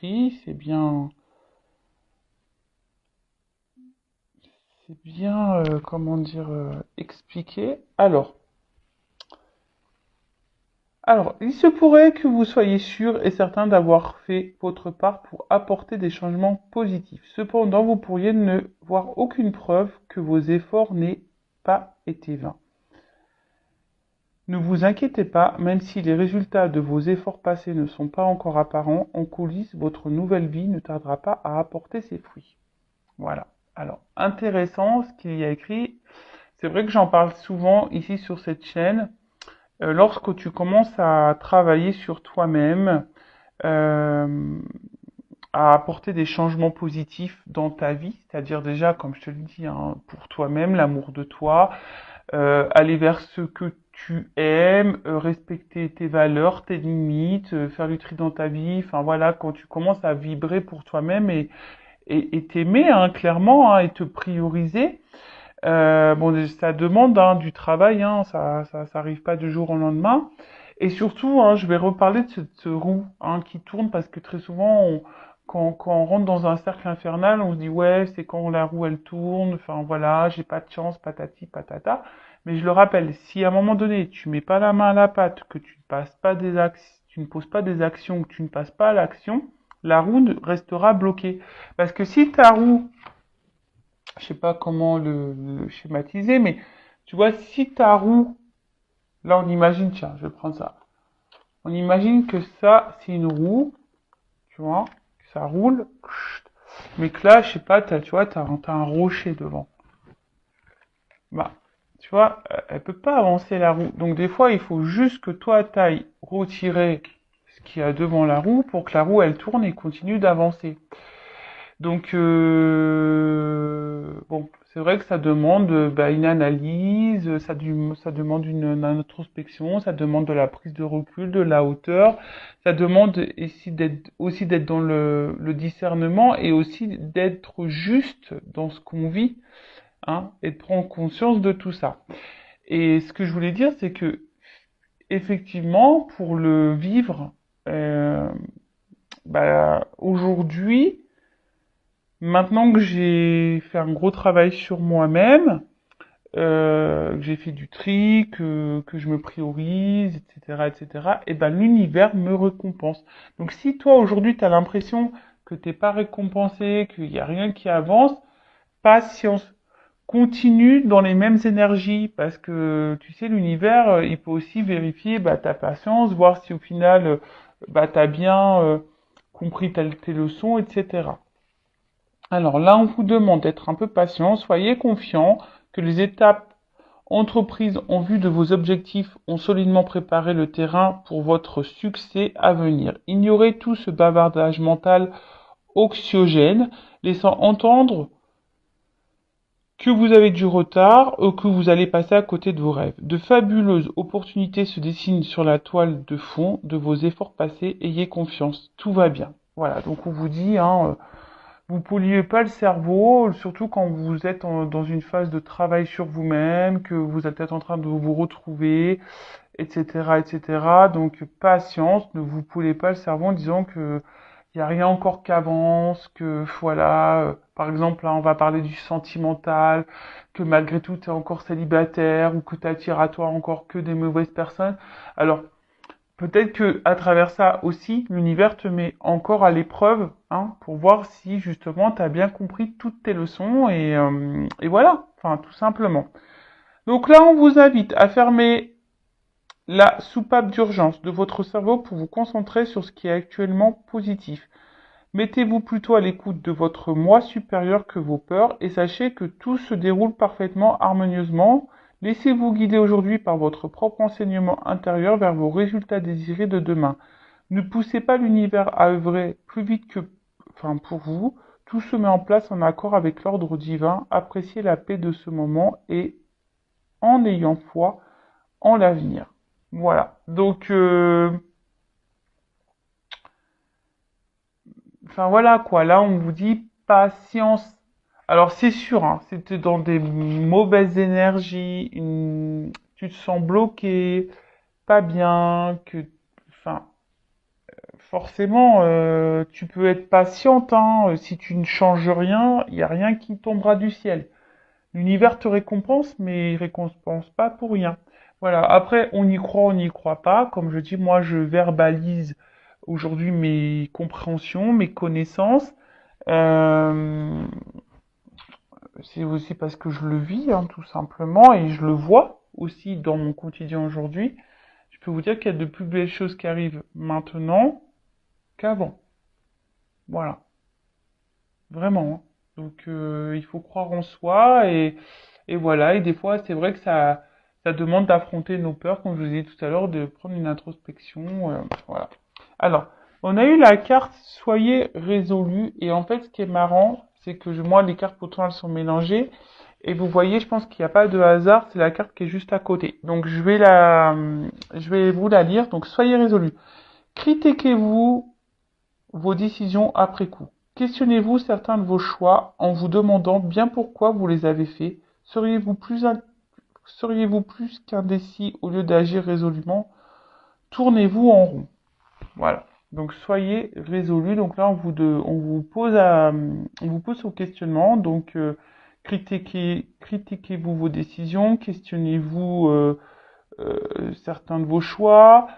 c'est bien, comment dire, expliqué. Alors, il se pourrait que vous soyez sûr et certain d'avoir fait votre part pour apporter des changements positifs. Cependant, vous pourriez ne voir aucune preuve que vos efforts n'aient pas été vains. Ne vous inquiétez pas, même si les résultats de vos efforts passés ne sont pas encore apparents, en coulisses, votre nouvelle vie ne tardera pas à apporter ses fruits. Voilà. Alors, intéressant ce qu'il y a écrit. C'est vrai que j'en parle souvent ici sur cette chaîne. Lorsque tu commences à travailler sur toi-même, euh, à apporter des changements positifs dans ta vie, c'est-à-dire déjà, comme je te le dis, hein, pour toi-même, l'amour de toi, aller vers ce que tu aimes, respecter tes valeurs, tes limites, faire du tri dans ta vie, enfin voilà, quand tu commences à vibrer pour toi-même et t'aimer, hein, clairement, hein, et te prioriser, bon, ça demande hein, du travail, hein, ça arrive pas du jour au lendemain. Et surtout, hein, je vais reparler de cette roue hein, qui tourne parce que très souvent, quand on rentre dans un cercle infernal, on se dit ouais, c'est quand la roue elle tourne, enfin voilà, j'ai pas de chance, patati patata. Mais je le rappelle, si à un moment donné tu mets pas la main à la pâte, que tu ne passes pas tu ne poses pas des actions, que tu ne passes pas à l'action, la roue restera bloquée. Parce que si ta roue je sais pas comment le schématiser, mais tu vois, si ta roue, là on imagine, tiens, je vais prendre ça. On imagine que ça, c'est une roue, tu vois, que ça roule, mais que là, je sais pas, tu vois, t'as un rocher devant. Bah, tu vois, elle peut pas avancer la roue. Donc des fois, il faut juste que toi, t'ailles retirer ce qu'il y a devant la roue pour que la roue, elle tourne et continue d'avancer. Donc, bon, c'est vrai que ça demande bah, une analyse, ça demande une introspection, ça demande de la prise de recul, de la hauteur, ça demande aussi d'être dans le discernement et aussi d'être juste dans ce qu'on vit, hein, et de prendre conscience de tout ça. Et ce que je voulais dire, c'est que effectivement, pour le vivre, euh, bah, aujourd'hui, maintenant que j'ai fait un gros travail sur moi-même, que j'ai fait du tri, que je me priorise, etc., etc., et ben l'univers me récompense. Donc si toi aujourd'hui tu as l'impression que t'es pas récompensé, qu'il n'y a rien qui avance, patience. Continue dans les mêmes énergies parce que tu sais l'univers il peut aussi vérifier bah, ta patience, voir si au final bah, tu as bien compris tes leçons, etc. Alors là, on vous demande d'être un peu patient, soyez confiant que les étapes entreprises en vue de vos objectifs ont solidement préparé le terrain pour votre succès à venir. Ignorez tout ce bavardage mental oxygène, laissant entendre que vous avez du retard ou que vous allez passer à côté de vos rêves. De fabuleuses opportunités se dessinent sur la toile de fond de vos efforts passés. Ayez confiance, tout va bien. Voilà, donc on vous dit, hein, vous polluez pas le cerveau, surtout quand vous êtes dans une phase de travail sur vous-même, que vous êtes peut-être en train de vous retrouver, etc., etc. Donc patience, ne vous polluez pas le cerveau en disant que il n'y a rien encore qui avance, que voilà, par exemple là on va parler du sentimental, que malgré tout tu es encore célibataire ou que tu attires à toi encore que des mauvaises personnes. Alors peut-être que à travers ça aussi, l'univers te met encore à l'épreuve, hein, pour voir si justement tu as bien compris toutes tes leçons et voilà, enfin tout simplement. Donc là, on vous invite à fermer la soupape d'urgence de votre cerveau pour vous concentrer sur ce qui est actuellement positif. Mettez-vous plutôt à l'écoute de votre moi supérieur que vos peurs et sachez que tout se déroule parfaitement harmonieusement. Laissez-vous guider aujourd'hui par votre propre enseignement intérieur vers vos résultats désirés de demain. Ne poussez pas l'univers à œuvrer plus vite pour vous. Tout se met en place en accord avec l'ordre divin. Appréciez la paix de ce moment et en ayant foi en l'avenir. Voilà. Donc, enfin voilà quoi. Là, on vous dit patience. Alors c'est sûr, hein, si tu es dans des mauvaises énergies, tu te sens bloqué, pas bien, enfin, forcément, tu peux être patiente, hein. Si tu ne changes rien, il n'y a rien qui tombera du ciel. L'univers te récompense, mais il récompense pas pour rien. Voilà. Après, on n'y croit pas. Comme je dis, moi, je verbalise aujourd'hui mes compréhensions, mes connaissances. Euh, c'est aussi parce que je le vis, hein, tout simplement, et je le vois aussi dans mon quotidien aujourd'hui. Je peux vous dire qu'il y a de plus belles choses qui arrivent maintenant qu'avant. Voilà. Vraiment, hein. Donc, il faut croire en soi et voilà. Et des fois, c'est vrai que ça demande d'affronter nos peurs, comme je vous ai dit tout à l'heure, de prendre une introspection. Voilà. Alors, on a eu la carte Soyez résolu. Et en fait, ce qui est marrant, c'est que moi, les cartes pourtant elles sont mélangées. Et vous voyez, je pense qu'il n'y a pas de hasard. C'est la carte qui est juste à côté. Donc, je vais vous la lire. Donc, soyez résolu. Critiquez-vous vos décisions après coup. Questionnez-vous certains de vos choix en vous demandant bien pourquoi vous les avez faits. Seriez-vous plus qu'indécis au lieu d'agir résolument? Tournez-vous en rond. Voilà. Donc soyez résolu. Donc là, on vous pose au questionnement. Donc critiquez-vous vos décisions, questionnez-vous certains de vos choix.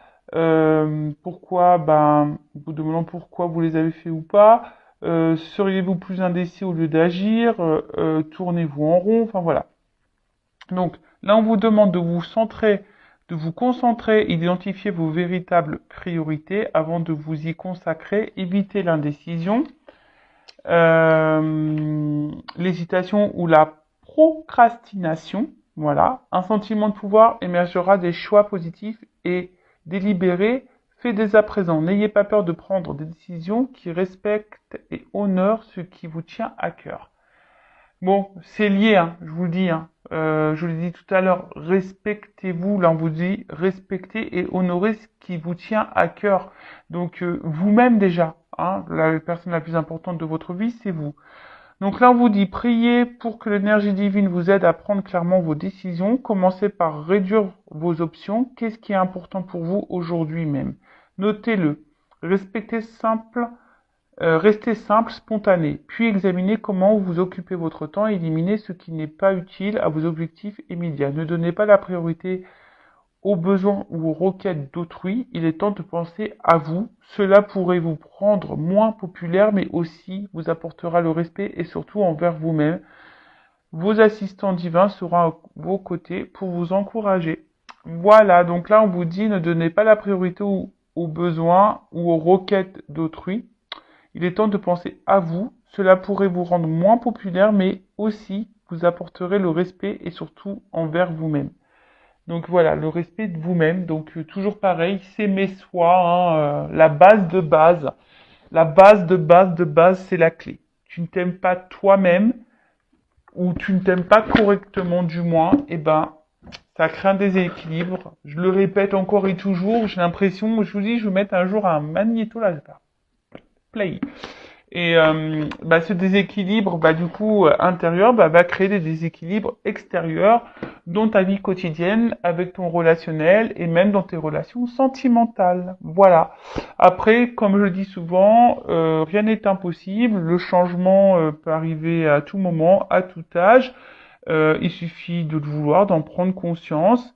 Pourquoi, ben, vous demandant pourquoi vous les avez fait ou pas. Seriez-vous plus indécis au lieu d'agir? Tournez-vous en rond. Enfin voilà. Donc là, on vous demande de vous concentrer et d'identifier vos véritables priorités avant de vous y consacrer. Évitez l'indécision, l'hésitation ou la procrastination. Voilà. Un sentiment de pouvoir émergera des choix positifs et délibérés. Faits dès à présent. N'ayez pas peur de prendre des décisions qui respectent et honorent ce qui vous tient à cœur. Bon, c'est lié, hein, je vous le dis. Hein. Je vous l'ai dit tout à l'heure, respectez-vous. Là, on vous dit respectez et honorez ce qui vous tient à cœur. Donc, vous-même déjà, hein, la personne la plus importante de votre vie, c'est vous. Donc là, on vous dit priez pour que l'énergie divine vous aide à prendre clairement vos décisions. Commencez par réduire vos options. Qu'est-ce qui est important pour vous aujourd'hui même? Notez-le. Restez simple, spontané, puis examinez comment vous occupez votre temps et éliminez ce qui n'est pas utile à vos objectifs immédiats. Ne donnez pas la priorité aux besoins ou aux requêtes d'autrui. Il est temps de penser à vous. Cela pourrait vous rendre moins populaire, mais aussi vous apportera le respect et surtout envers vous-même. Vos assistants divins seront à vos côtés pour vous encourager. Voilà, donc là on vous dit ne donnez pas la priorité aux besoins ou aux requêtes d'autrui. Il est temps de penser à vous. Cela pourrait vous rendre moins populaire, mais aussi vous apporterez le respect et surtout envers vous-même. Donc voilà, le respect de vous-même. Donc toujours pareil, s'aimer soi, hein, la base de base. La base de base de base, c'est la clé. Tu ne t'aimes pas toi-même, ou tu ne t'aimes pas correctement du moins, eh ben, ça crée un déséquilibre. Je le répète encore et toujours, j'ai l'impression, je vous dis, je vais mettre un jour un magnéto là, play. Et ce déséquilibre, du coup, intérieur, va créer des déséquilibres extérieurs dans ta vie quotidienne, avec ton relationnel et même dans tes relations sentimentales. Voilà. Après, comme je le dis souvent, rien n'est impossible. Le changement peut arriver à tout moment, à tout âge. Il suffit de le vouloir, d'en prendre conscience.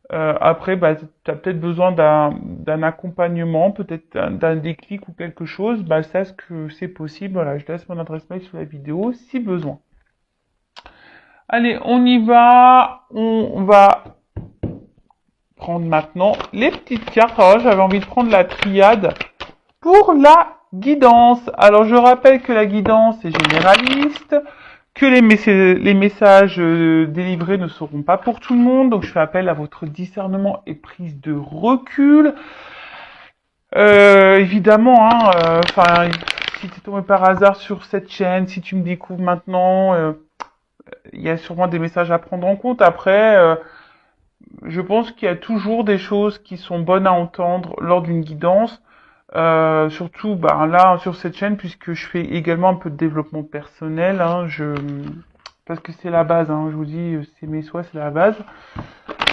Après, tu as peut-être besoin d'un accompagnement, peut-être d'un déclic ou quelque chose. Sache que c'est possible. Voilà, je laisse mon adresse mail sous la vidéo si besoin. Allez, on y va. On va prendre maintenant les petites cartes. Alors, j'avais envie de prendre la triade pour la guidance. Alors, je rappelle que la guidance est généraliste, que les messages délivrés ne seront pas pour tout le monde. Donc, je fais appel à votre discernement et prise de recul. Évidemment, si tu es tombé par hasard sur cette chaîne, si tu me découvres maintenant, il y a sûrement des messages à prendre en compte. Après, je pense qu'il y a toujours des choses qui sont bonnes à entendre lors d'une guidance. Surtout là sur cette chaîne, puisque je fais également un peu de développement personnel, hein, parce que c'est la base, hein, je vous dis, c'est mes soins, c'est la base.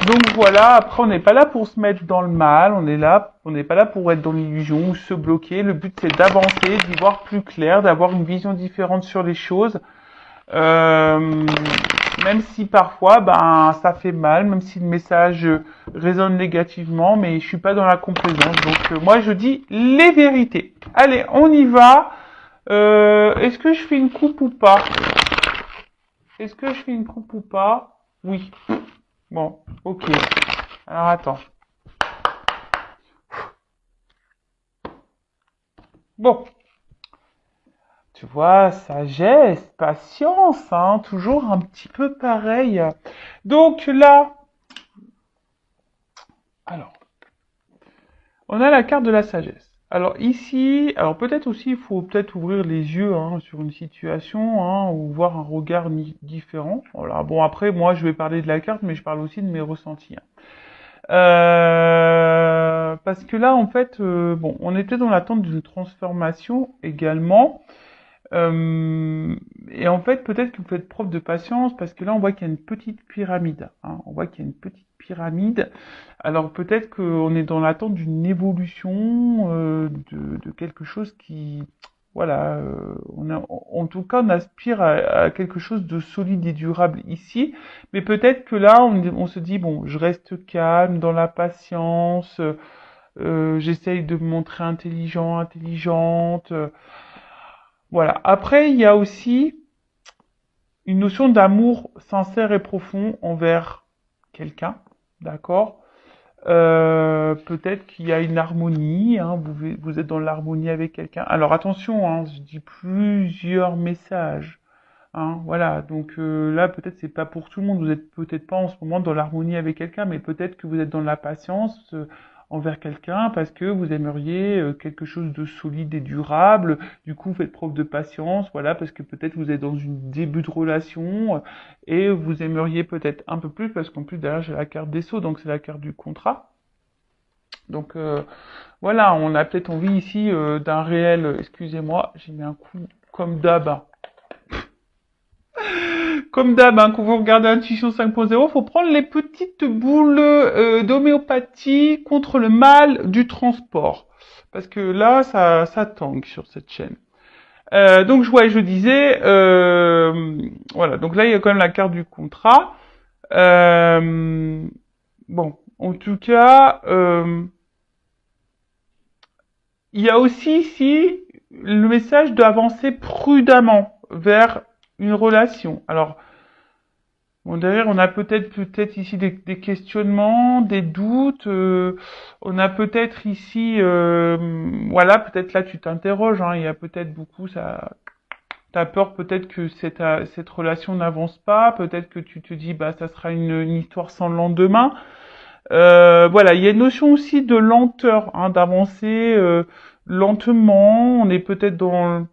Donc voilà, après on n'est pas là pour se mettre dans le mal, on n'est pas là pour être dans l'illusion ou se bloquer. Le but c'est d'avancer, d'y voir plus clair, d'avoir une vision différente sur les choses. Euh, Même si parfois, ben, ça fait mal, même si le message résonne négativement, mais je suis pas dans la complaisance. Donc moi je dis les vérités. Allez, on y va. Est-ce que je fais une coupe ou pas? Est-ce que je fais une coupe ou pas? Oui. Bon, ok. Alors attends. Bon, tu vois, sagesse, patience, hein, toujours un petit peu pareil. Donc là, alors, on a la carte de la sagesse. Alors ici, alors peut-être aussi, il faut peut-être ouvrir les yeux hein, sur une situation hein, ou voir un regard différent. Voilà. Bon après, moi je vais parler de la carte, mais je parle aussi de mes ressentis. Hein. Parce que là, en fait, bon, on était dans l'attente d'une transformation également. Euh, et en fait, peut-être que vous faites preuve de patience parce que là, on voit qu'il y a une petite pyramide. Hein. On voit qu'il y a une petite pyramide. Alors peut-être qu'on est dans l'attente d'une évolution de quelque chose qui, voilà, en tout cas, on aspire à quelque chose de solide et durable ici. Mais peut-être que là, on se dit, bon, je reste calme dans la patience. J'essaye de me montrer intelligent, intelligente. Voilà. Après, il y a aussi une notion d'amour sincère et profond envers quelqu'un, d'accord? Peut-être qu'il y a une harmonie, hein, vous êtes dans l'harmonie avec quelqu'un. Alors attention, hein, je dis plusieurs messages. Hein, voilà, donc là peut-être c'est pas pour tout le monde, vous êtes peut-être pas en ce moment dans l'harmonie avec quelqu'un, mais peut-être que vous êtes dans la patience envers quelqu'un parce que vous aimeriez quelque chose de solide et durable, du coup vous faites preuve de patience, voilà, parce que peut-être vous êtes dans une début de relation et vous aimeriez peut-être un peu plus parce qu'en plus derrière j'ai la carte des sceaux, donc c'est la carte du contrat. Donc voilà, on a peut-être envie ici d'un réel, excusez-moi, j'ai mis un coup comme d'hab, hein. Comme d'hab, hein, quand vous regardez Intuition 5.0, faut prendre les petites boules d'homéopathie contre le mal du transport. Parce que là, ça tangue sur cette chaîne. Donc, je disais, voilà. Donc là, il y a quand même la carte du contrat. Bon, en tout cas, il y a aussi ici le message d'avancer prudemment vers une relation. Alors, bon, derrière, on a peut-être ici des questionnements, des doutes. On a peut-être ici, voilà, peut-être là tu t'interroges. Hein, il y a peut-être beaucoup ça. T'as peur peut-être que cette relation n'avance pas. Peut-être que tu te dis, bah, ça sera une histoire sans lendemain. Voilà, il y a une notion aussi de lenteur, hein, d'avancer lentement. On est peut-être dans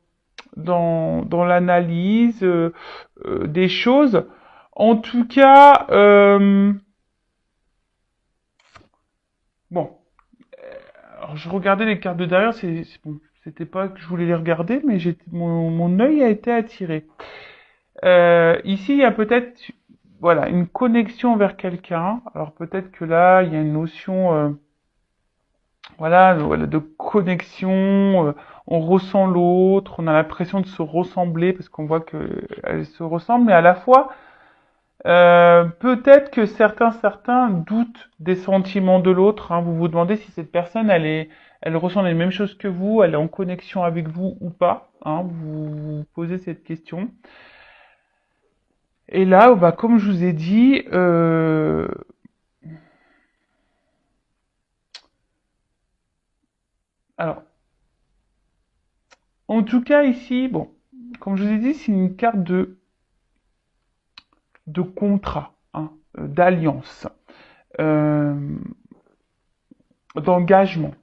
l'analyse des choses. En tout cas, bon, alors je regardais les cartes de derrière, bon, c'était pas que je voulais les regarder, mais mon œil a été attiré. Ici, il y a peut-être, voilà, une connexion vers quelqu'un. Alors peut-être que là, il y a une notion, voilà, de connexion. On ressent l'autre, on a l'impression de se ressembler parce qu'on voit qu'elle se ressemble, mais à la fois peut-être que certains doutent des sentiments de l'autre. Hein. Vous vous demandez si cette personne, elle ressent les mêmes choses que vous, elle est en connexion avec vous ou pas. Hein. Vous posez cette question. Et là, bah, comme je vous ai dit, alors, en tout cas ici, bon, comme je vous ai dit, c'est une carte de contrat, hein, d'alliance, euh, d'engagement.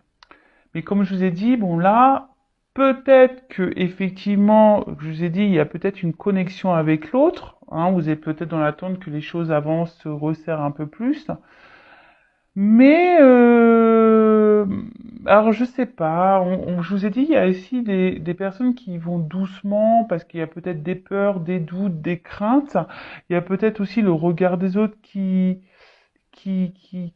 Mais comme je vous ai dit, bon là, peut-être que effectivement, je vous ai dit, il y a peut-être une connexion avec l'autre. Hein, vous êtes peut-être dans l'attente que les choses avancent, se resserrent un peu plus. Mais alors je sais pas. Je vous ai dit, il y a aussi des personnes qui vont doucement parce qu'il y a peut-être des peurs, des doutes, des craintes. Il y a peut-être aussi le regard des autres qui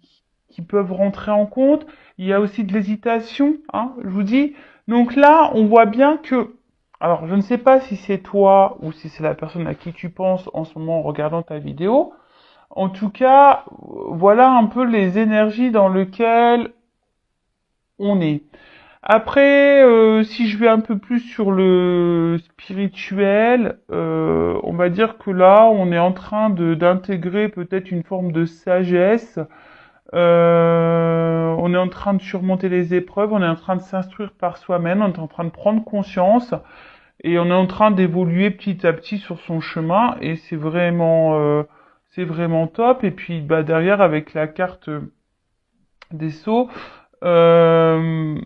peuvent rentrer en compte. Il y a aussi de l'hésitation, hein, je vous dis. Donc là, on voit bien que, alors je ne sais pas si c'est toi ou si c'est la personne à qui tu penses en ce moment en regardant ta vidéo. En tout cas, voilà un peu les énergies dans lesquelles on est. Après, si je vais un peu plus sur le spirituel, on va dire que là, on est en train d'intégrer peut-être une forme de sagesse. On est en train de surmonter les épreuves, on est en train de s'instruire par soi-même, on est en train de prendre conscience et on est en train d'évoluer petit à petit sur son chemin et c'est vraiment top. Et puis bah derrière avec la carte des sceaux. Euh,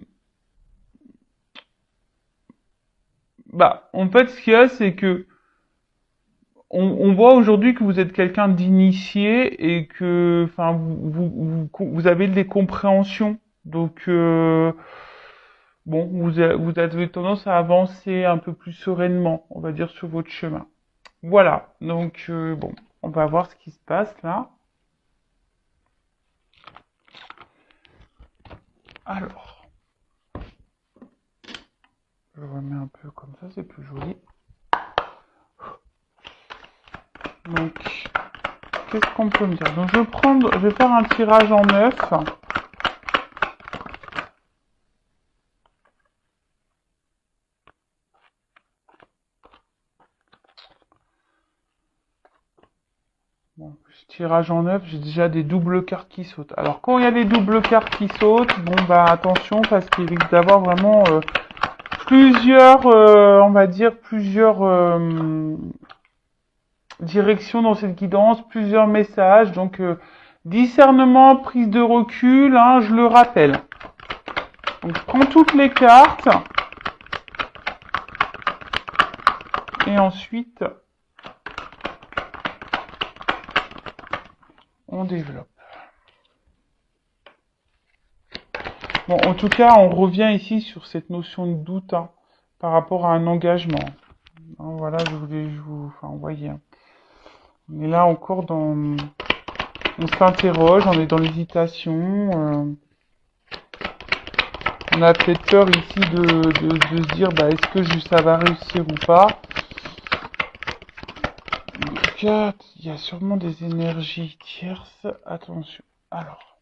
Bah, en fait, ce qu'il y a, c'est que on voit aujourd'hui que vous êtes quelqu'un d'initié et que, enfin, vous avez des compréhensions. Donc, bon, vous avez tendance à avancer un peu plus sereinement, on va dire, sur votre chemin. Voilà. Donc, bon, on va voir ce qui se passe là. Alors, je remets un peu comme ça, c'est plus joli. Donc, qu'est-ce qu'on peut me dire? Donc, je vais faire un tirage en neuf. Bon, tirage en neuf, j'ai déjà des doubles cartes qui sautent. Alors, quand il y a des doubles cartes qui sautent, bon, bah, attention, parce qu'il risque d'avoir vraiment plusieurs, on va dire, plusieurs directions dans cette guidance, plusieurs messages. Donc, discernement, prise de recul, hein, je le rappelle. Donc, je prends toutes les cartes. Et ensuite, on développe. Bon, en tout cas, on revient ici sur cette notion de doute hein, par rapport à un engagement. Hein, voilà, je vous, enfin, vous voyez. Hein. On est là encore dans, on s'interroge, on est dans l'hésitation. On a peut-être peur ici de se dire, bah, est-ce que ça va réussir ou pas. En tout cas, il y a sûrement des énergies tierces. Attention. Alors.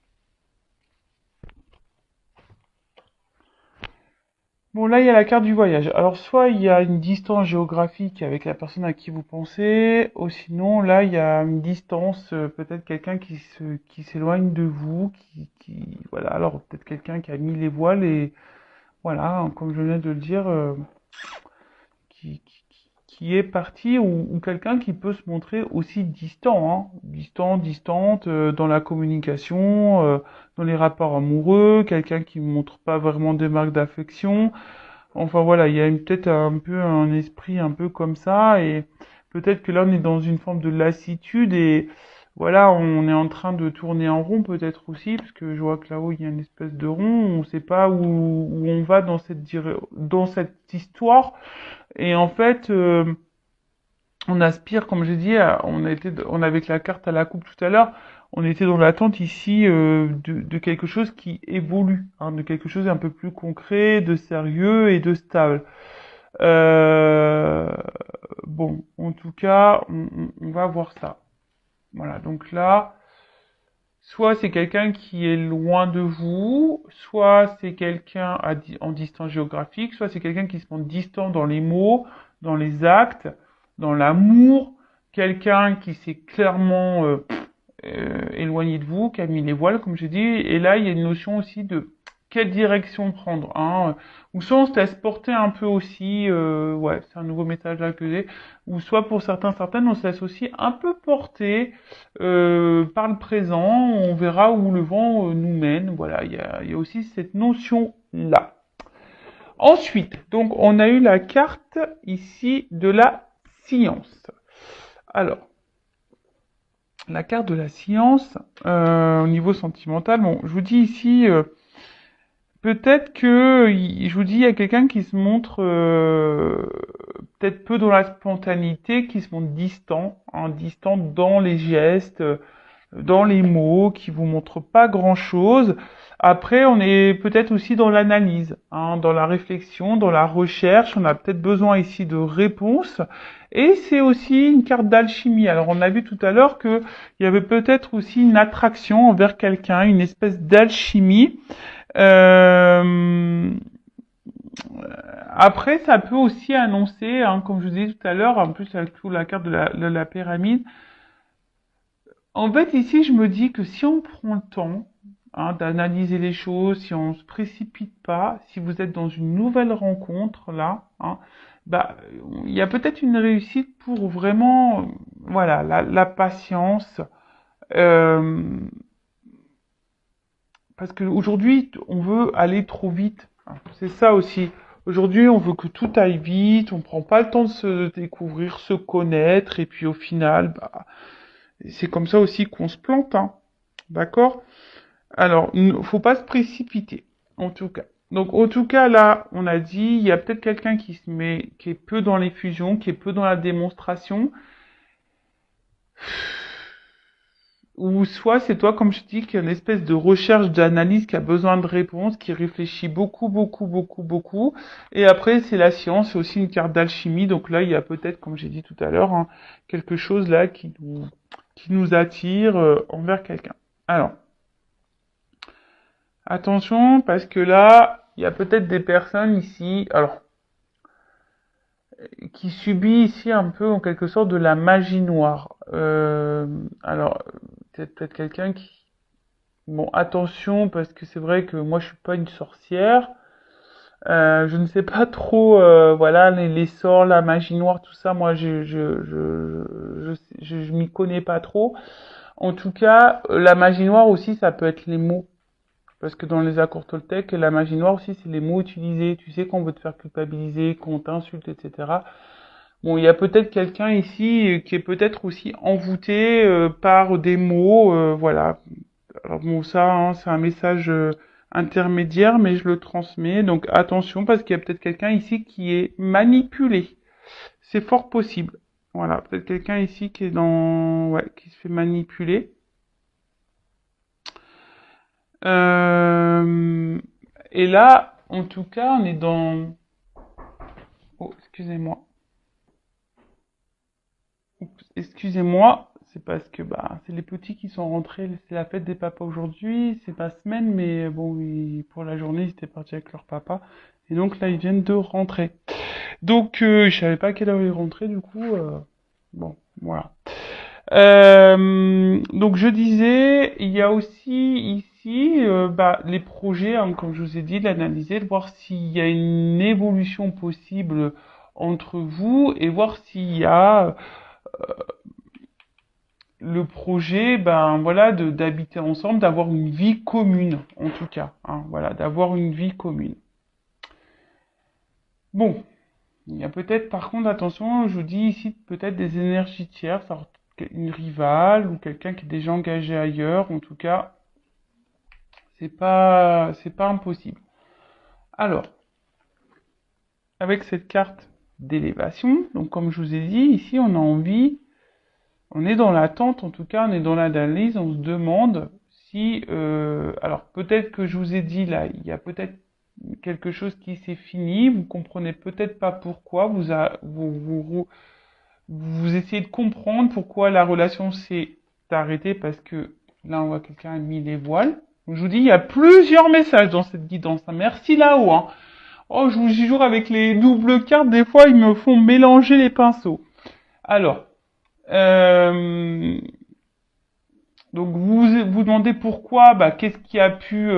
Bon, là, il y a la carte du voyage. Alors, soit il y a une distance géographique avec la personne à qui vous pensez, ou sinon, là, il y a une distance, peut-être quelqu'un qui s'éloigne de vous, voilà, alors peut-être quelqu'un qui a mis les voiles et, voilà, hein, comme je viens de le dire, qui est parti, ou quelqu'un qui peut se montrer aussi distant, hein, distante, dans la communication, dans les rapports amoureux, quelqu'un qui ne montre pas vraiment des marques d'affection. Enfin voilà, il y a peut-être un peu un esprit un peu comme ça et peut-être que là on est dans une forme de lassitude et voilà, on est en train de tourner en rond peut-être aussi parce que je vois que là-haut il y a une espèce de rond, on ne sait pas où on va dans cette histoire et en fait on aspire comme j'ai dit, on avec la carte à la coupe tout à l'heure, on était dans l'attente ici de quelque chose qui évolue, hein, de quelque chose un peu plus concret, de sérieux et de stable. Euh, bon, en tout cas, on va voir ça. Voilà, donc là, soit c'est quelqu'un qui est loin de vous, soit c'est quelqu'un en distance géographique, soit c'est quelqu'un qui se montre distant dans les mots, dans les actes, dans l'amour, quelqu'un qui s'est clairement éloigné de vous, qui a mis les voiles, comme j'ai dit, et là il y a une notion aussi de quelle direction prendre, hein, ou soit on se laisse porter un peu aussi, ouais, c'est un nouveau message là que j'ai, ou soit pour certaines, on se laisse aussi un peu porter par le présent, on verra où le vent nous mène, voilà, il y a aussi cette notion-là. Ensuite, donc on a eu la carte ici de la science. Alors, la carte de la science, au niveau sentimental, bon, je vous dis ici, peut-être que, je vous dis, il y a quelqu'un qui se montre peut-être peu dans la spontanéité, qui se montre distant, hein, distant dans les gestes, dans les mots, qui vous montrent pas grand-chose. Après, on est peut-être aussi dans l'analyse, hein, dans la réflexion, dans la recherche. On a peut-être besoin ici de réponses. Et c'est aussi une carte d'alchimie. Alors, on a vu tout à l'heure que il y avait peut-être aussi une attraction envers quelqu'un, une espèce d'alchimie. Euh, Après, ça peut aussi annoncer, hein, comme je vous disais tout à l'heure, en plus avec la carte de la pyramide. En fait, ici, je me dis que si on prend le temps, hein, d'analyser les choses, si on se précipite pas, si vous êtes dans une nouvelle rencontre là, hein, bah, il y a peut-être une réussite pour vraiment, voilà, la patience, euh, parce qu'aujourd'hui, on veut aller trop vite, hein. C'est ça aussi. Aujourd'hui, on veut que tout aille vite, on prend pas le temps de se découvrir, se connaître, et puis au final, bah, c'est comme ça aussi qu'on se plante, hein. D'accord? Alors, faut pas se précipiter, en tout cas. Donc, en tout cas, là, on a dit, il y a peut-être quelqu'un qui est peu dans les fusions, qui est peu dans la démonstration, ou soit c'est toi, comme je dis, qui a une espèce de recherche, d'analyse, qui a besoin de réponses, qui réfléchit beaucoup, beaucoup, beaucoup, beaucoup. Et après, c'est la science, c'est aussi une carte d'alchimie. Donc là, il y a peut-être, comme j'ai dit tout à l'heure, hein, quelque chose là qui nous attire envers quelqu'un. Alors, attention, parce que là, il y a peut-être des personnes ici, alors, qui subit ici un peu en quelque sorte de la magie noire. Alors, peut-être quelqu'un qui... Bon, attention, parce que c'est vrai que moi je suis pas une sorcière. Je ne sais pas trop, voilà, les sorts, la magie noire, tout ça, moi je m'y connais pas trop. En tout cas, la magie noire aussi, ça peut être les mots. Parce que dans les accords Toltec, la magie noire aussi, c'est les mots utilisés. Tu sais qu'on veut te faire culpabiliser, qu'on t'insulte, etc. Bon, il y a peut-être quelqu'un ici qui est peut-être aussi envoûté par des mots, voilà. Alors bon, ça, hein, c'est un message intermédiaire, mais je le transmets. Donc attention, parce qu'il y a peut-être quelqu'un ici qui est manipulé. C'est fort possible. Voilà, peut-être quelqu'un ici qui est dans, ouais, qui se fait manipuler. Euh, Et là, en tout cas, on est dans... Oh, excusez-moi. Oups, excusez-moi, c'est parce que bah c'est les petits qui sont rentrés, c'est la fête des papas aujourd'hui, c'est pas semaine, mais bon, pour la journée, ils étaient partis avec leur papa. Et donc là, ils viennent de rentrer. Donc, je savais pas à quelle heure ils rentraient, du coup, bon, voilà. Donc je disais, il y a aussi ici bah, les projets, hein, comme je vous ai dit, de l'analyser, de voir s'il y a une évolution possible entre vous et voir s'il y a le projet, ben voilà, d'habiter ensemble, d'avoir une vie commune, en tout cas, hein, voilà, d'avoir une vie commune. Bon, il y a peut-être, par contre, attention, je vous dis ici peut-être des énergies tierces, alors, une rivale ou quelqu'un qui est déjà engagé ailleurs, en tout cas, c'est pas impossible. Alors, avec cette carte d'élévation, donc comme je vous ai dit, ici on a envie, on est dans l'attente, en tout cas, on est dans l'analyse, on se demande si, alors peut-être que je vous ai dit là, il y a peut-être quelque chose qui s'est fini, vous comprenez peut-être pas pourquoi, vous essayez de comprendre pourquoi la relation s'est arrêtée, parce que là on voit quelqu'un a mis les voiles. Donc, je vous dis, il y a plusieurs messages dans cette guidance, hein. Merci là-haut, hein. Oh, je vous jure, avec les doubles cartes, des fois, ils me font mélanger les pinceaux. Alors, euh, donc vous demandez pourquoi, bah, qu'est-ce qui a pu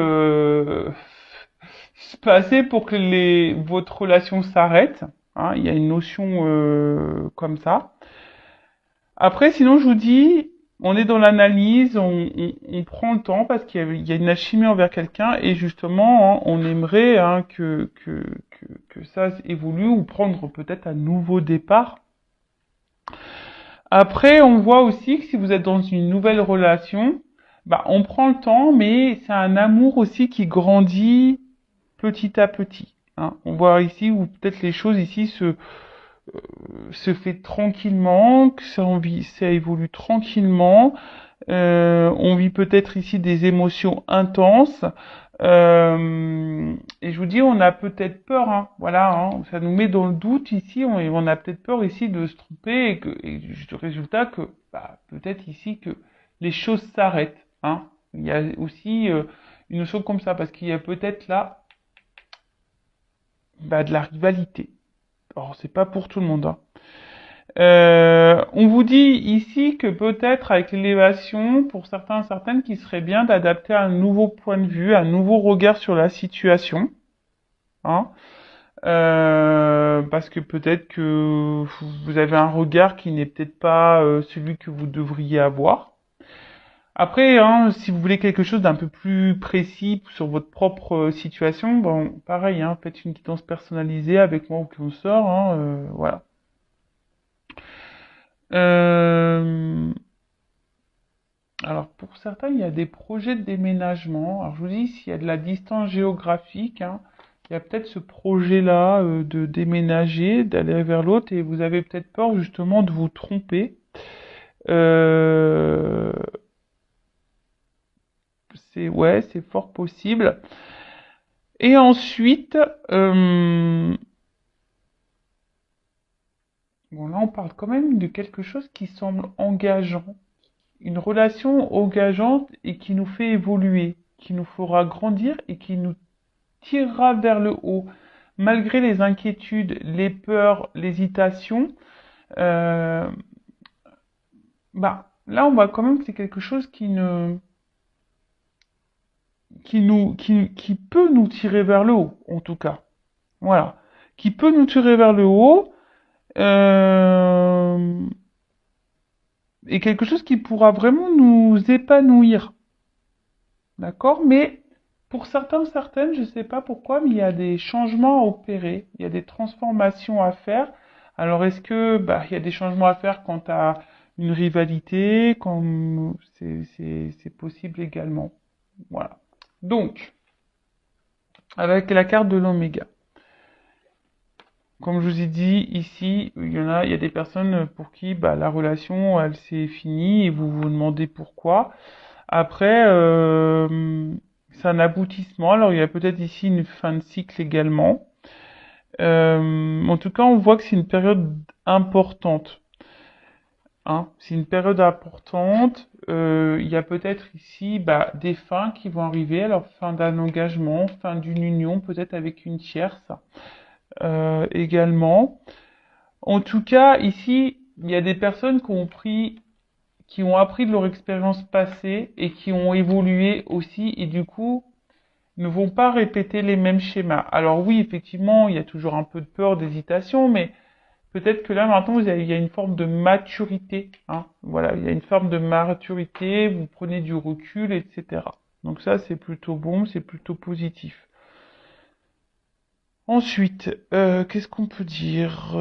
se passer pour que votre relation s'arrête. Hein, il y a une notion comme ça. Après, sinon, je vous dis, on est dans l'analyse, on prend le temps parce qu'il y a une alchimie envers quelqu'un et justement, hein, on aimerait hein, que ça évolue ou prendre peut-être un nouveau départ. Après, on voit aussi que si vous êtes dans une nouvelle relation, bah, on prend le temps, mais c'est un amour aussi qui grandit petit à petit. Hein. On voit ici où peut-être les choses ici se fait tranquillement, que ça évolue tranquillement. On vit peut-être ici des émotions intenses. Et je vous dis, on a peut-être peur, hein, voilà, hein, ça nous met dans le doute ici, on a peut-être peur ici de se tromper et du résultat que, bah, peut-être ici que les choses s'arrêtent, hein. Il y a aussi une notion comme ça, parce qu'il y a peut-être là, bah, de la rivalité. Alors, c'est pas pour tout le monde, hein. On vous dit ici que peut-être avec l'élévation, pour certains, certaines, qu'il serait bien d'adapter un nouveau point de vue, un nouveau regard sur la situation, hein. Parce que peut-être que vous avez un regard qui n'est peut-être pas celui que vous devriez avoir. Après, hein, si vous voulez quelque chose d'un peu plus précis sur votre propre situation, bon, pareil, hein, faites une guidance personnalisée avec moi ou consort, hein, voilà. Euh, alors pour certains, il y a des projets de déménagement. Alors je vous dis, s'il y a de la distance géographique, hein, il y a peut-être ce projet-là de déménager, d'aller vers l'autre, et vous avez peut-être peur justement de vous tromper. Euh, ouais, c'est fort possible. Et ensuite, bon là on parle quand même de quelque chose qui semble engageant, une relation engageante et qui nous fait évoluer, qui nous fera grandir et qui nous tirera vers le haut. Malgré les inquiétudes, les peurs, l'hésitation, euh, bah là on voit quand même que c'est quelque chose qui peut nous tirer vers le haut, en tout cas. Voilà. Qui peut nous tirer vers le haut, euh, et quelque chose qui pourra vraiment nous épanouir. D'accord? Mais pour certains, certaines, je ne sais pas pourquoi, mais il y a des changements à opérer, il y a des transformations à faire. Alors est-ce que bah il y a des changements à faire quant à une rivalité, comme c'est possible également. Voilà. Donc, avec la carte de l'oméga. Comme je vous ai dit ici, il y a des personnes pour qui bah, la relation elle s'est finie et vous vous demandez pourquoi. Après, c'est un aboutissement. Alors il y a peut-être ici une fin de cycle également. En tout cas, on voit que c'est une période importante. Hein. C'est une période importante. Il y a peut-être ici bah, des fins qui vont arriver. Alors fin d'un engagement, fin d'une union, peut-être avec une tierce également. En tout cas, ici, il y a des personnes qui ont appris de leur expérience passée et qui ont évolué aussi et du coup ne vont pas répéter les mêmes schémas. Alors oui, effectivement, il y a toujours un peu de peur, d'hésitation, mais peut-être que là maintenant il y a une forme de maturité, hein. Voilà, il y a une forme de maturité, vous prenez du recul, etc. Donc ça c'est plutôt bon, c'est plutôt positif. Ensuite, qu'est-ce qu'on peut dire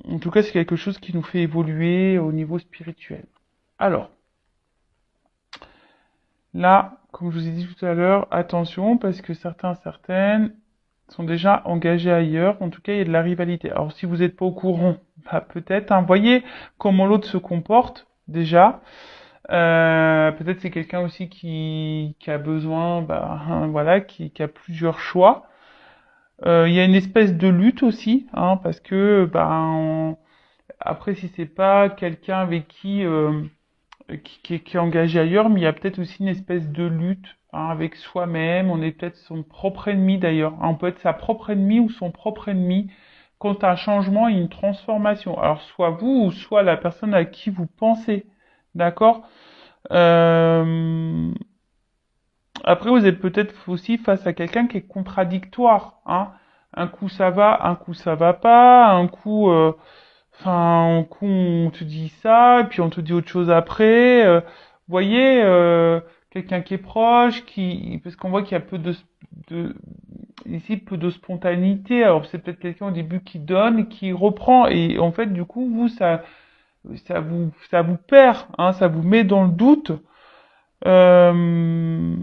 en tout cas, c'est quelque chose qui nous fait évoluer au niveau spirituel. Alors, là, comme je vous ai dit tout à l'heure, attention, parce que certains, certaines sont déjà engagés ailleurs. En tout cas, il y a de la rivalité. Alors, si vous n'êtes pas au courant, bah, peut-être, hein, voyez comment l'autre se comporte, déjà. Peut-être c'est quelqu'un aussi qui a besoin, bah, hein, voilà, qui a plusieurs choix. Il y a une espèce de lutte aussi, hein, parce que, bah, après, si c'est pas quelqu'un avec qui est engagé ailleurs, mais il y a peut-être aussi une espèce de lutte hein, avec soi-même. On est peut-être son propre ennemi d'ailleurs. Hein, on peut être sa propre ennemie ou son propre ennemi quand un changement et une transformation. Alors soit vous ou soit la personne à qui vous pensez. D'accord. euh... Après, vous êtes peut-être aussi face à quelqu'un qui est contradictoire. Hein. Un coup ça va, un coup ça va pas, un coup enfin, on te dit ça, et puis on te dit autre chose après. Vous voyez, quelqu'un qui est proche, parce qu'on voit qu'il y a de, ici, peu de spontanéité. Alors, c'est peut-être quelqu'un au début qui donne, qui reprend, et en fait, du coup, ça vous perd, hein, ça vous met dans le doute. Euh,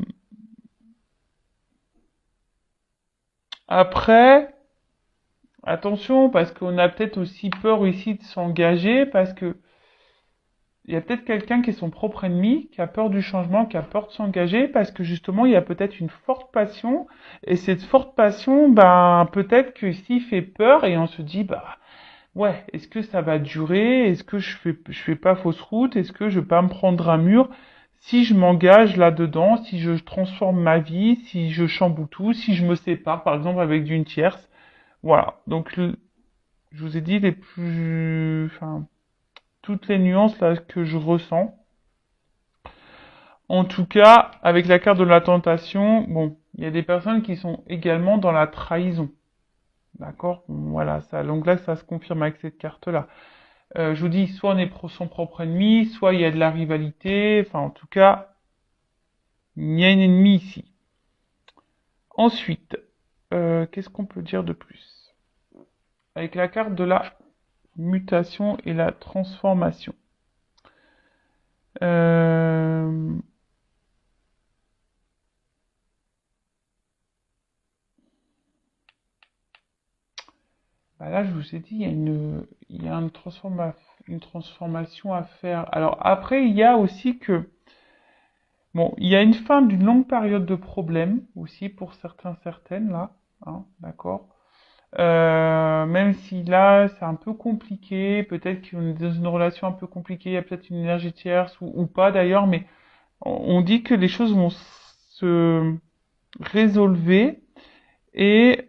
après, attention, parce qu'on a peut-être aussi peur ici de s'engager, parce que il y a peut-être quelqu'un qui est son propre ennemi, qui a peur du changement, qui a peur de s'engager, parce que justement, il y a peut-être une forte passion, et cette forte passion, ben, peut-être que s'il fait peur, et on se dit, bah, ouais, est-ce que ça va durer? Est-ce que je fais pas fausse route? Est-ce que je vais pas me prendre un mur? Si je m'engage là-dedans, si je transforme ma vie, si je chamboule tout, si je me sépare, par exemple, avec d'une tierce. Voilà. Donc, je vous ai dit enfin, toutes les nuances là que je ressens. En tout cas, avec la carte de la tentation, bon, il y a des personnes qui sont également dans la trahison. D'accord? Bon, voilà, ça, donc là, ça se confirme avec cette carte-là. Je vous dis, soit on est son propre ennemi, soit il y a de la rivalité. Enfin, en tout cas, il y a un ennemi ici. Ensuite, qu'est-ce qu'on peut dire de plus? Avec la carte de la mutation et la transformation. Euh, Bah là, je vous ai dit, il y a une transformation à faire. Alors après, il y a aussi que, bon, il y a une fin d'une longue période de problèmes aussi pour certains, certaines là, hein, d'accord. Même si là, c'est un peu compliqué, peut-être qu'on est dans une relation un peu compliquée, il y a peut-être une énergie tierce ou pas d'ailleurs, mais on dit que les choses vont se résolver et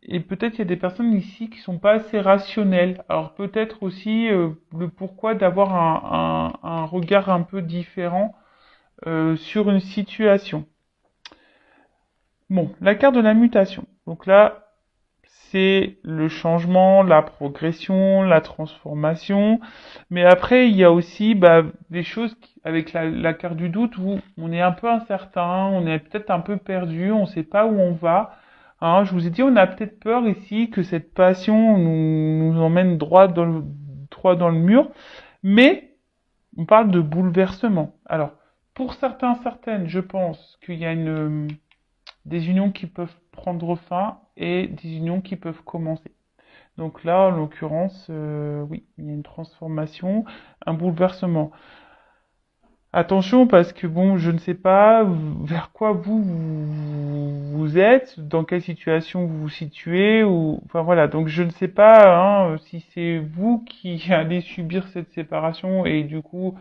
et peut-être il y a des personnes ici qui sont pas assez rationnelles. Alors peut-être aussi le pourquoi d'avoir un regard un peu différent sur une situation. Bon, la carte de la mutation. Donc là, c'est le changement, la progression, la transformation. Mais après, il y a aussi bah, des choses avec la carte du doute où on est un peu incertain, on est peut-être un peu perdu, on ne sait pas où on va. Hein, je vous ai dit, on a peut-être peur ici que cette passion nous emmène droit dans le mur. Mais on parle de bouleversement. Alors, pour certains, certaines, je pense qu'il y a des unions qui peuvent prendre fin et des unions qui peuvent commencer. Donc là, en l'occurrence, oui, il y a une transformation, un bouleversement. Attention parce que bon, je ne sais pas vers quoi vous êtes, dans quelle situation vous vous situez, ou enfin voilà. Donc je ne sais pas hein, si c'est vous qui allez subir cette séparation et du coup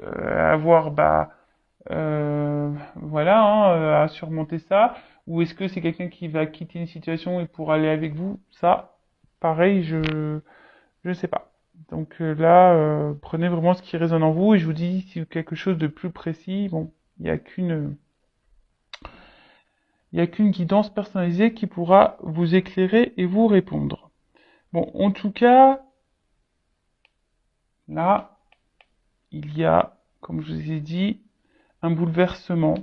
avoir bah voilà, hein, à surmonter ça, ou est-ce que c'est quelqu'un qui va quitter une situation et pour aller avec vous? Ça, pareil, je sais pas. Donc là, prenez vraiment ce qui résonne en vous et je vous dis si quelque chose de plus précis, bon, il y a qu'une guidance personnalisée qui pourra vous éclairer et vous répondre. Bon, en tout cas, là, il y a, comme je vous ai dit, un bouleversement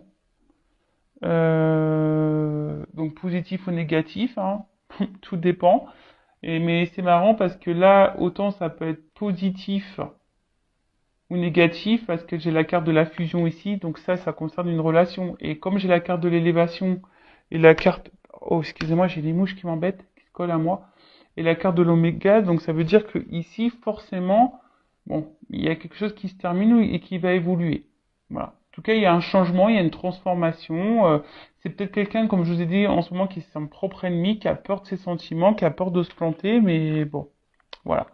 donc positif ou négatif, hein, tout dépend. Mais c'est marrant parce que là, autant ça peut être positif ou négatif parce que j'ai la carte de la fusion ici, donc ça concerne une relation. Et comme j'ai la carte de l'élévation et la carte, oh excusez-moi, j'ai des mouches qui m'embêtent, qui se collent à moi, et la carte de l'oméga, donc ça veut dire que ici, forcément, bon, il y a quelque chose qui se termine et qui va évoluer. Voilà. En tout cas, il y a un changement, il y a une transformation. C'est peut-être quelqu'un, comme je vous ai dit, en ce moment, qui est son propre ennemi, qui a peur de ses sentiments, qui a peur de se planter, mais bon, voilà.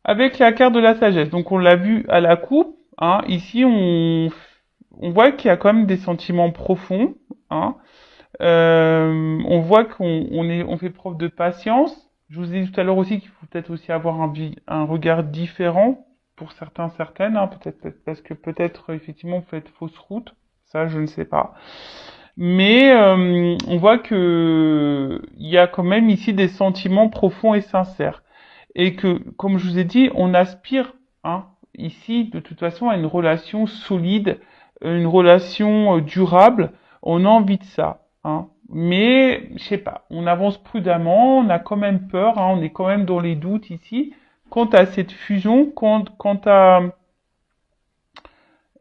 Avec la carte de la sagesse, donc on l'a vu à la coupe, hein, ici on voit qu'il y a quand même des sentiments profonds, hein. On voit on fait preuve de patience. Je vous ai dit tout à l'heure aussi qu'il faut peut-être aussi avoir un regard différent pour certains, certaines, hein, peut-être parce que peut-être effectivement vous faites fausse route, ça je ne sais pas. Mais on voit que il y a quand même ici des sentiments profonds et sincères. Et que, comme je vous ai dit, on aspire hein, ici de toute façon à une relation solide, une relation durable. On a envie de ça. Hein. Mais, je sais pas, on avance prudemment, on a quand même peur, hein, on est quand même dans les doutes ici, quant à cette fusion, quant à,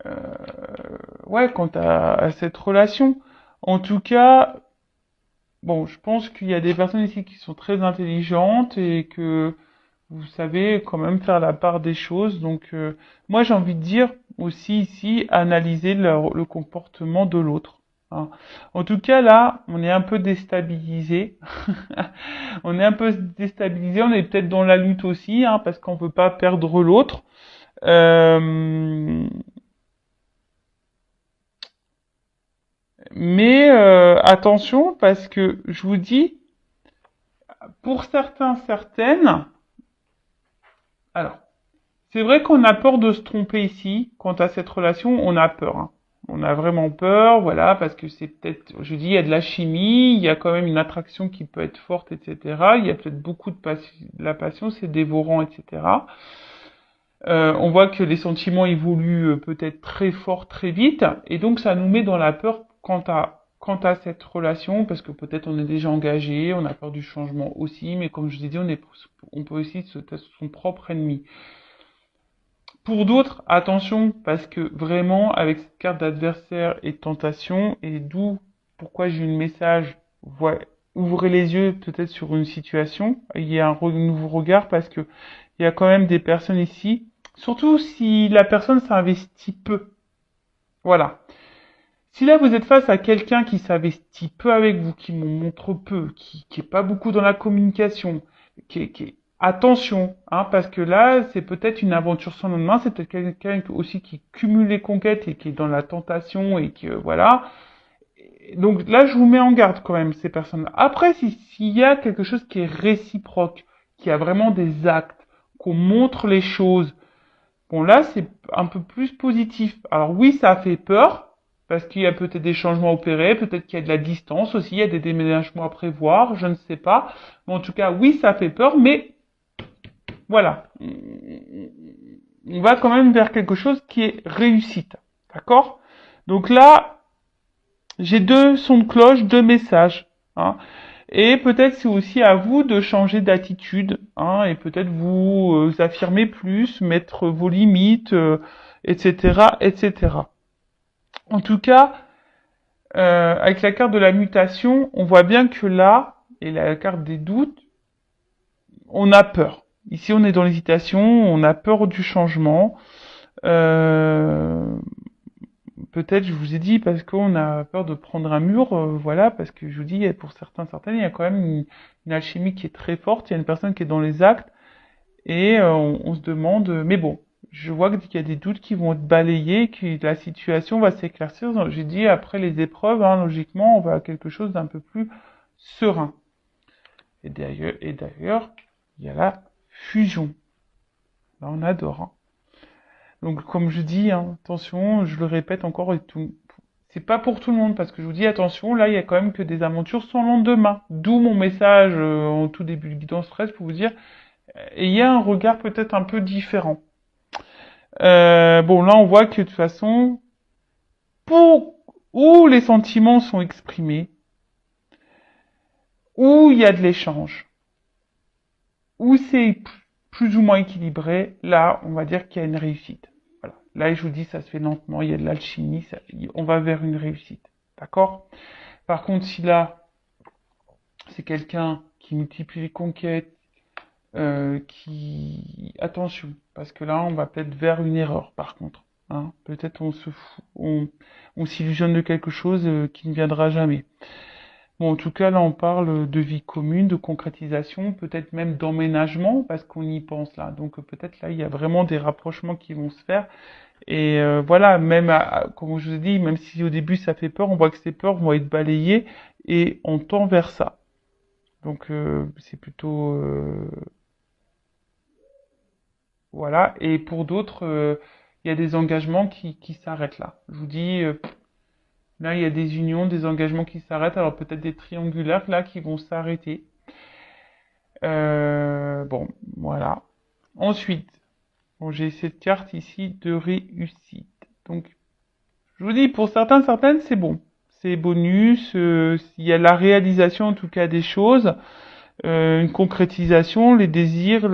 euh, ouais, à cette relation. En tout cas, bon, je pense qu'il y a des personnes ici qui sont très intelligentes et que vous savez quand même faire la part des choses. Donc, moi, j'ai envie de dire aussi ici, analyser le comportement de l'autre. Hein. En tout cas, là, on est un peu déstabilisé. On est un peu déstabilisé. On est peut-être dans la lutte aussi, hein, parce qu'on veut pas perdre l'autre. Euh, mais attention, parce que je vous dis, pour certains, certaines, alors, c'est vrai qu'on a peur de se tromper ici. Quant à cette relation, on a peur. Hein. On a vraiment peur, voilà, parce que c'est peut-être, je dis, il y a de la chimie, il y a quand même une attraction qui peut être forte, etc. Il y a peut-être beaucoup de la passion, c'est dévorant, etc. On voit que les sentiments évoluent peut-être très fort, très vite, et donc ça nous met dans la peur quant à cette relation, parce que peut-être on est déjà engagé, on a peur du changement aussi, mais comme je vous ai dit, on peut aussi se être son propre ennemi. Pour d'autres, attention, parce que vraiment, avec cette carte d'adversaire et de tentation, et d'où pourquoi j'ai eu le message, ouvrez les yeux peut-être sur une situation, il y a un nouveau regard, parce que il y a quand même des personnes ici, surtout si la personne s'investit peu. Voilà. Si là vous êtes face à quelqu'un qui s'investit peu avec vous, qui montre peu, qui est pas beaucoup dans la communication, attention, hein, parce que là c'est peut-être une aventure sans lendemain, c'est peut-être quelqu'un aussi qui cumule les conquêtes et qui est dans la tentation et que voilà. Donc là je vous mets en garde quand même ces personnes. Après s'il y a quelque chose qui est réciproque, qui a vraiment des actes, qu'on montre les choses. Bon, là, c'est un peu plus positif. Alors oui, ça fait peur, parce qu'il y a peut-être des changements opérés, peut-être qu'il y a de la distance aussi, il y a des déménagements à prévoir, je ne sais pas. Mais en tout cas, oui, ça fait peur, mais voilà. On va quand même vers quelque chose qui est réussite. D'accord? Donc là, j'ai deux sons de cloche, deux messages. Hein. Et peut-être c'est aussi à vous de changer d'attitude, hein, et peut-être vous affirmer plus, mettre vos limites, etc., etc. En tout cas, avec la carte de la mutation, on voit bien que là, et la carte des doutes, on a peur. Ici, on est dans l'hésitation, on a peur du changement. Euh, Peut-être, je vous ai dit, parce qu'on a peur de prendre un mur, voilà, parce que je vous dis, pour certaines, il y a quand même une alchimie qui est très forte, il y a une personne qui est dans les actes, et on se demande, mais bon, je vois qu'il y a des doutes qui vont être balayés, que la situation va s'éclaircir. Donc, j'ai dit, après les épreuves, hein, logiquement, on va à quelque chose d'un peu plus serein. Et d'ailleurs, il y a la fusion. Là, on adore. Hein. Donc, comme je dis, hein, attention, je le répète encore et tout. C'est pas pour tout le monde, parce que je vous dis, attention, là, il y a quand même que des aventures sans lendemain. D'où mon message en tout début de guidance stress pour vous dire, ayez un regard peut-être un peu différent. Bon, là, on voit que de toute façon, pour où les sentiments sont exprimés, où il y a de l'échange, où c'est plus ou moins équilibré, là, on va dire qu'il y a une réussite. Voilà. Là, je vous dis, ça se fait lentement, il y a de l'alchimie, on va vers une réussite. D'accord? Par contre, si là, c'est quelqu'un qui multiplie les conquêtes, attention, parce que là, on va peut-être vers une erreur, par contre. Hein. Peut-être on s'illusionne de quelque chose qui ne viendra jamais. Bon, en tout cas, là, on parle de vie commune, de concrétisation, peut-être même d'emménagement, parce qu'on y pense là. Donc peut-être là, il y a vraiment des rapprochements qui vont se faire. Et voilà, même, comme je vous ai dit, même si au début ça fait peur, on voit que ces peurs vont être balayées et on tend vers ça. Donc c'est plutôt... voilà. Et pour d'autres, il y a des engagements qui s'arrêtent là. Je vous dis, là, il y a des unions, des engagements qui s'arrêtent. Alors peut-être des triangulaires là qui vont s'arrêter. Bon, voilà. Ensuite, bon, j'ai cette carte ici de réussite. Donc, je vous dis, pour certaines, c'est bon. C'est bonus. Il y a la réalisation en tout cas des choses. Une concrétisation, les désirs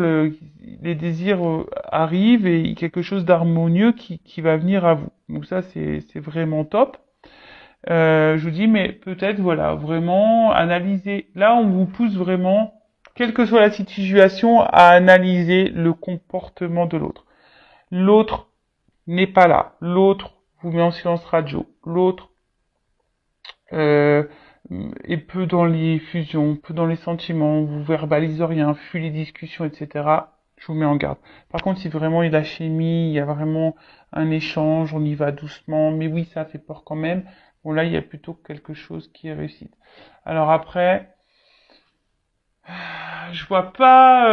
arrivent et quelque chose d'harmonieux qui va venir à vous. Donc ça, c'est vraiment top. Je vous dis, mais peut-être, voilà, vraiment analyser. Là, on vous pousse vraiment quelle que soit la situation, à analyser le comportement de l'autre. L'autre n'est pas là. L'autre vous met en silence radio. L'autre euh, est peu dans les fusions, peu dans les sentiments, vous verbalise rien, fuit les discussions, etc. Je vous mets en garde. Par contre, si vraiment il y a de la chimie, il y a vraiment un échange, on y va doucement, mais oui, ça fait peur quand même. Bon, là, il y a plutôt quelque chose qui est réussi. Alors après, je vois pas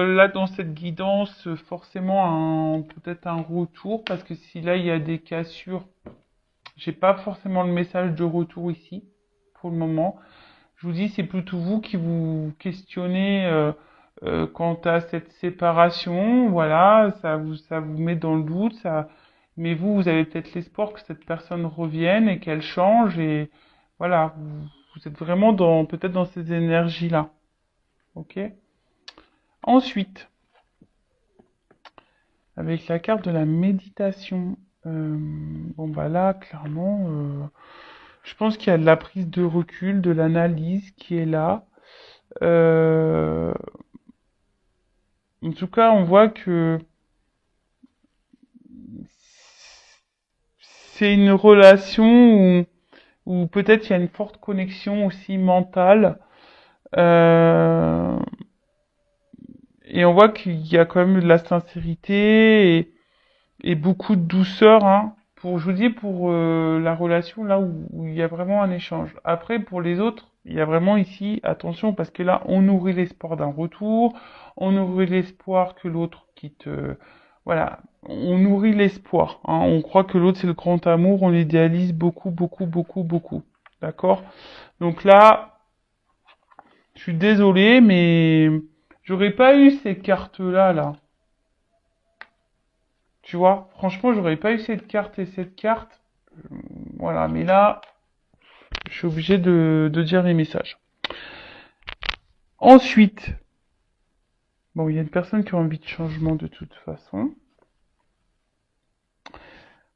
là dans cette guidance forcément peut-être un retour, parce que si là il y a des cassures, j'ai pas forcément le message de retour ici pour le moment. Je vous dis, c'est plutôt vous qui vous questionnez quant à cette séparation. Voilà, ça vous met dans le doute. Mais vous avez peut-être l'espoir que cette personne revienne et qu'elle change. Et voilà, vous êtes vraiment peut-être dans ces énergies-là. Ok. Ensuite, avec la carte de la méditation. Bon bah là, clairement, je pense qu'il y a de la prise de recul, de l'analyse qui est là. Euh, En tout cas, on voit que c'est une relation où peut-être il y a une forte connexion aussi mentale. Euh, et on voit qu'il y a quand même de la sincérité et beaucoup de douceur, hein, je vous dis, pour la relation là où il y a vraiment un échange. Après, pour les autres, il y a vraiment ici, attention, parce que là, on nourrit l'espoir d'un retour, on nourrit l'espoir que l'autre quitte. Voilà, on nourrit l'espoir. Hein, on croit que l'autre c'est le grand amour, on l'idéalise beaucoup, beaucoup, beaucoup, beaucoup. D'accord? Donc là, je suis désolé, mais j'aurais pas eu ces cartes-là, là. Tu vois, franchement, j'aurais pas eu cette carte et cette carte. Voilà, mais là, je suis obligé de dire les messages. Ensuite, bon, il y a une personne qui a envie de changement de toute façon.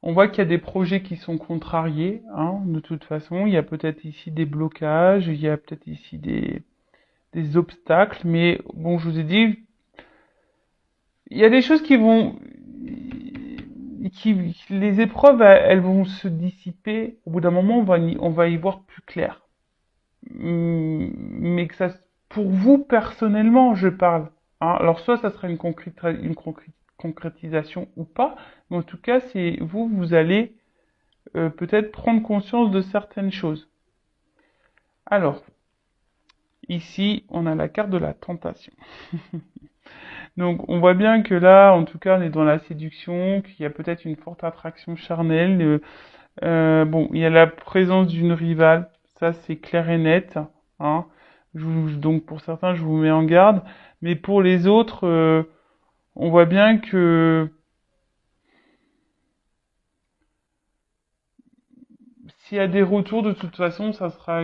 On voit qu'il y a des projets qui sont contrariés, hein, de toute façon. Il y a peut-être ici des blocages, il y a peut-être ici des obstacles, mais bon, je vous ai dit, il y a des choses les épreuves, elles vont se dissiper. Au bout d'un moment, on va y voir plus clair. Mais que ça, pour vous personnellement, je parle. Hein. Alors soit ça sera une concrétisation ou pas, mais en tout cas, c'est vous allez peut-être prendre conscience de certaines choses. Alors, ici, on a la carte de la tentation. Donc, on voit bien que là, en tout cas, on est dans la séduction, qu'il y a peut-être une forte attraction charnelle. Bon, il y a la présence d'une rivale, ça c'est clair et net. Hein. Donc pour certains, je vous mets en garde, mais pour les autres, on voit bien que s'il y a des retours, de toute façon, ça sera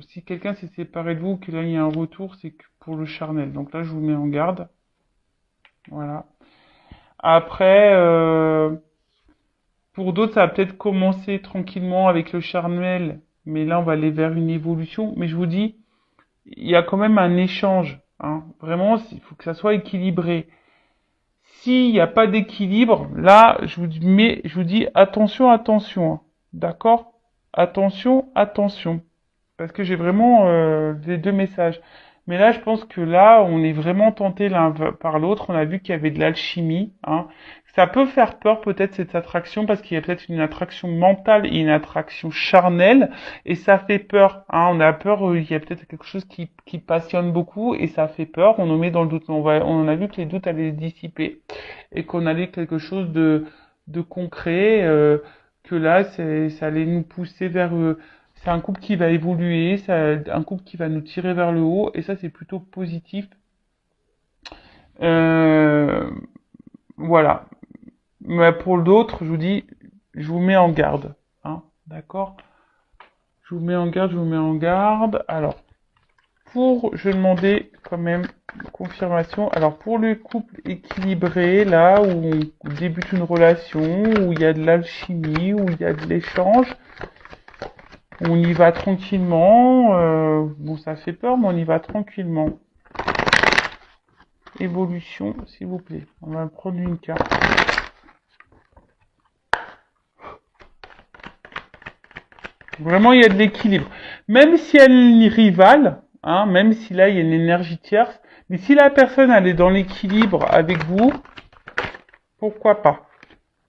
si quelqu'un s'est séparé de vous, que là il y a un retour, c'est que pour le charnel. Donc là, je vous mets en garde. Voilà. Après, pour d'autres, ça va peut-être commencer tranquillement avec le charnel, mais là, on va aller vers une évolution. Mais je vous dis, il y a quand même un échange. Hein. Vraiment, il faut que ça soit équilibré. S'il n'y a pas d'équilibre, là, je vous dis attention, attention. Hein. D'accord? Attention, attention. Parce que j'ai vraiment les deux messages. Mais là, je pense que là, on est vraiment tenté l'un par l'autre. On a vu qu'il y avait de l'alchimie. Hein. Ça peut faire peur peut-être cette attraction parce qu'il y a peut-être une attraction mentale et une attraction charnelle et ça fait peur. Hein. On a peur, il y a peut-être quelque chose qui passionne beaucoup et ça fait peur. On nous met dans le doute. On a vu que les doutes allaient se dissiper et qu'on allait quelque chose de concret. Que là, ça allait nous pousser vers c'est un couple qui va évoluer, un couple qui va nous tirer vers le haut, et ça c'est plutôt positif. Euh, voilà. Mais pour d'autres, je vous dis, je vous mets en garde. Hein, d'accord? Je vous mets en garde, je vous mets en garde. Alors, je vais demander quand même confirmation. Alors, pour le couple équilibré, là, où on débute une relation, où il y a de l'alchimie, où il y a de l'échange, on y va tranquillement. Bon, ça fait peur, mais on y va tranquillement. Évolution, s'il vous plaît. On va prendre une carte. Vraiment, il y a de l'équilibre. Même si elle est rivale, hein, même si là, il y a une énergie tierce, mais si la personne, elle est dans l'équilibre avec vous, pourquoi pas?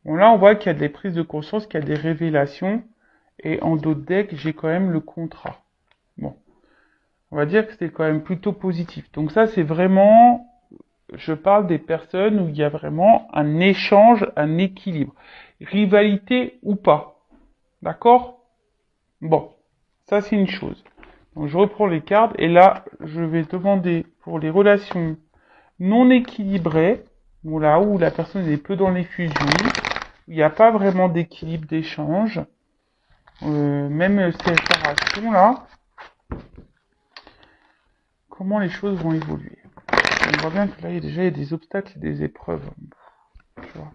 Bon, là, on voit qu'il y a des prises de conscience, qu'il y a des révélations. Et en d'autres decks, j'ai quand même le contrat. Bon. On va dire que c'est quand même plutôt positif. Donc ça, c'est vraiment, je parle des personnes où il y a vraiment un échange, un équilibre. Rivalité ou pas. D'accord? Bon. Ça, c'est une chose. Donc je reprends les cartes et là, je vais demander pour les relations non équilibrées, où là où la personne est peu dans les fusions, où il n'y a pas vraiment d'équilibre d'échange, même ces séparations là, comment les choses vont évoluer. On voit bien que là, il y a des obstacles et des épreuves. Tu vois.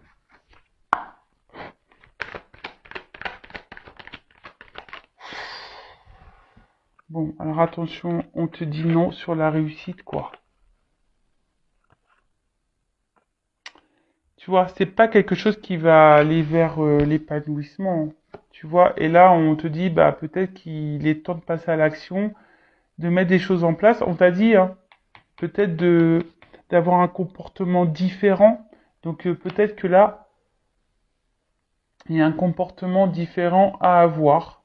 Bon, alors attention, on te dit non sur la réussite, quoi. Tu vois, c'est pas quelque chose qui va aller vers l'épanouissement. Tu vois, et là, on te dit, bah, peut-être qu'il est temps de passer à l'action, de mettre des choses en place. On t'a dit, hein, peut-être d'avoir un comportement différent. Donc, peut-être que là, il y a un comportement différent à avoir.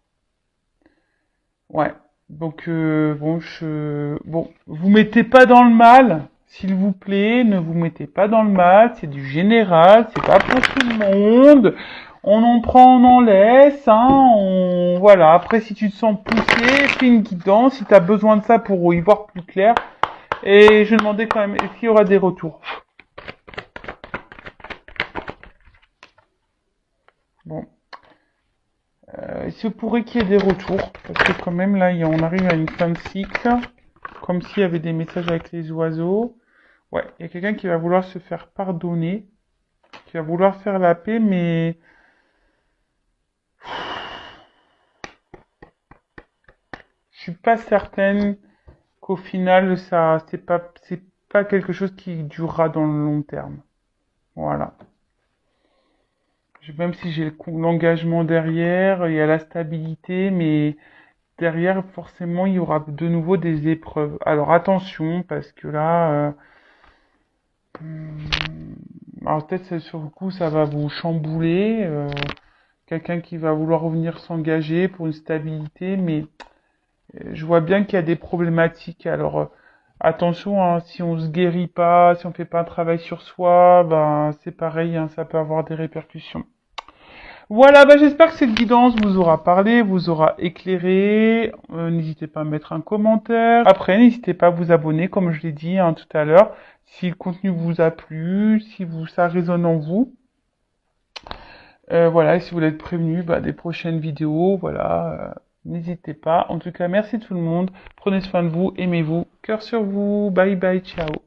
Ouais. Donc, bon, vous mettez pas dans le mal, s'il vous plaît, ne vous mettez pas dans le mal, c'est du général, c'est pas pour tout le monde. On en prend, on en laisse, hein, voilà. Après, si tu te sens poussé, fais une guidance, si tu as besoin de ça pour y voir plus clair. Et je demandais quand même, est-ce qu'il y aura des retours? Bon. Il se pourrait qu'il y ait des retours, parce que quand même, là, on arrive à une fin de cycle, comme s'il y avait des messages avec les oiseaux. Ouais, il y a quelqu'un qui va vouloir se faire pardonner, qui va vouloir faire la paix, mais je suis pas certaine qu'au final, c'est pas quelque chose qui durera dans le long terme. Voilà. Même si j'ai l'engagement derrière, il y a la stabilité, mais derrière, forcément, il y aura de nouveau des épreuves. Alors attention, parce que là, alors peut-être sur le coup, ça va vous chambouler. Quelqu'un qui va vouloir revenir s'engager pour une stabilité, mais je vois bien qu'il y a des problématiques. Alors attention, hein, si on se guérit pas, si on fait pas un travail sur soi, ben c'est pareil, hein, ça peut avoir des répercussions. Voilà, bah j'espère que cette guidance vous aura parlé, vous aura éclairé. N'hésitez pas à mettre un commentaire. Après, n'hésitez pas à vous abonner, comme je l'ai dit hein, tout à l'heure, si le contenu vous a plu, si ça résonne en vous. Voilà, et si vous voulez être prévenu des prochaines vidéos, voilà, n'hésitez pas. En tout cas, merci tout le monde. Prenez soin de vous, aimez-vous. Cœur sur vous. Bye bye, ciao.